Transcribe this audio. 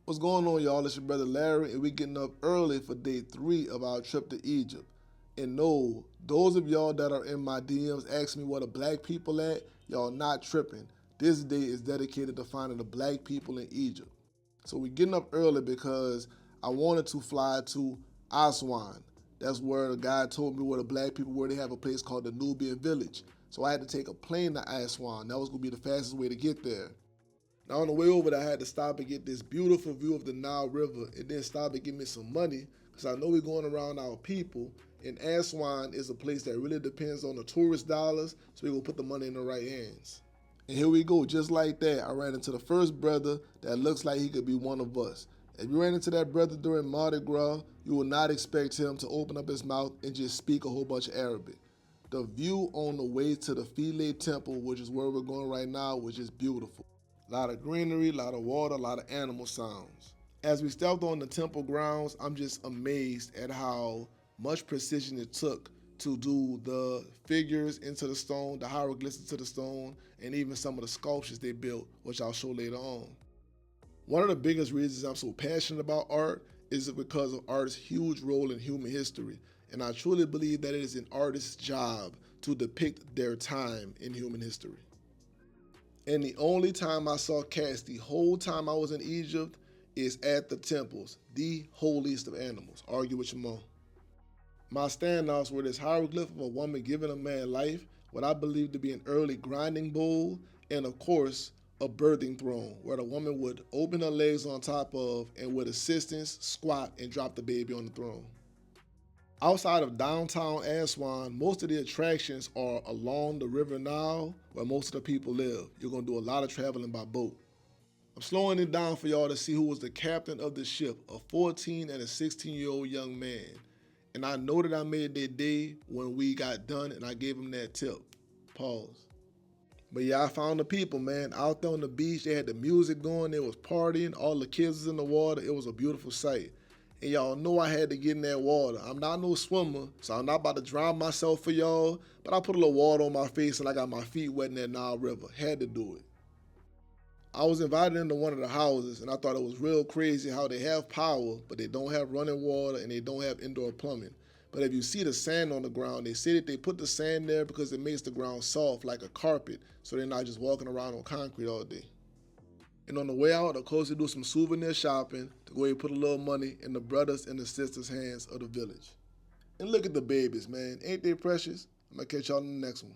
What's going on, y'all? It's your brother Larry, and we getting up early for day 3 of our trip to Egypt. And no, those of y'all that are in my DMs asking me where the black people at, y'all not tripping. This day is dedicated to finding the black people in Egypt. So we getting up early because I wanted to fly to Aswan. That's where the guy told me where the black people were. They have a place called the Nubian Village. So I had to take a plane to Aswan. That was gonna be the fastest way to get there. Now on the way over there, I had to stop and get this beautiful view of the Nile River and then stop and give me some money because I know we're going around our people. And Aswan is a place that really depends on the tourist dollars, so we're going to put the money in the right hands. And here we go, just like that, I ran into the first brother that looks like he could be one of us. If you ran into that brother during Mardi Gras, you will not expect him to open up his mouth and just speak a whole bunch of Arabic. The view on the way to the Philae Temple, which is where we're going right now, was just beautiful. A lot of greenery, a lot of water, a lot of animal sounds. As we stepped on the temple grounds, I'm just amazed at how much precision it took to do the figures into the stone, the hieroglyphs into the stone, and even some of the sculptures they built, which I'll show later on. One of the biggest reasons I'm so passionate about art is because of art's huge role in human history, and I truly believe that it is an artist's job to depict their time in human history. And the only time I saw cats the whole time I was in Egypt is at the temples, the holiest of animals. Argue with your mom. My standouts were this hieroglyph of a woman giving a man life, what I believe to be an early grinding bowl, and of course, a birthing throne, where the woman would open her legs on top of and with assistance squat and drop the baby on the throne. Outside of downtown Aswan, most of the attractions are along the River Nile, where most of the people live. You're gonna do a lot of traveling by boat. I'm slowing it down for y'all to see who was the captain of the ship, a 14 and a 16-year-old young man. And I know that I made their day when we got done and I gave them that tip. Pause. But yeah, I found the people, man. Out there on the beach, they had the music going, they was partying, all the kids was in the water. It was a beautiful sight. And y'all know I had to get in that water. I'm not no swimmer, so I'm not about to drown myself for y'all, but I put a little water on my face and I got my feet wet in that Nile River. Had to do it. I was invited into one of the houses and I thought it was real crazy how they have power, but they don't have running water and they don't have indoor plumbing. But if you see the sand on the ground, they say that they put the sand there because it makes the ground soft like a carpet, so they're not just walking around on concrete all day. And on the way out, of course, we do some souvenir shopping to go ahead and put a little money in the brothers and the sisters' hands of the village. And look at the babies, man. Ain't they precious? I'm gonna catch y'all in the next one.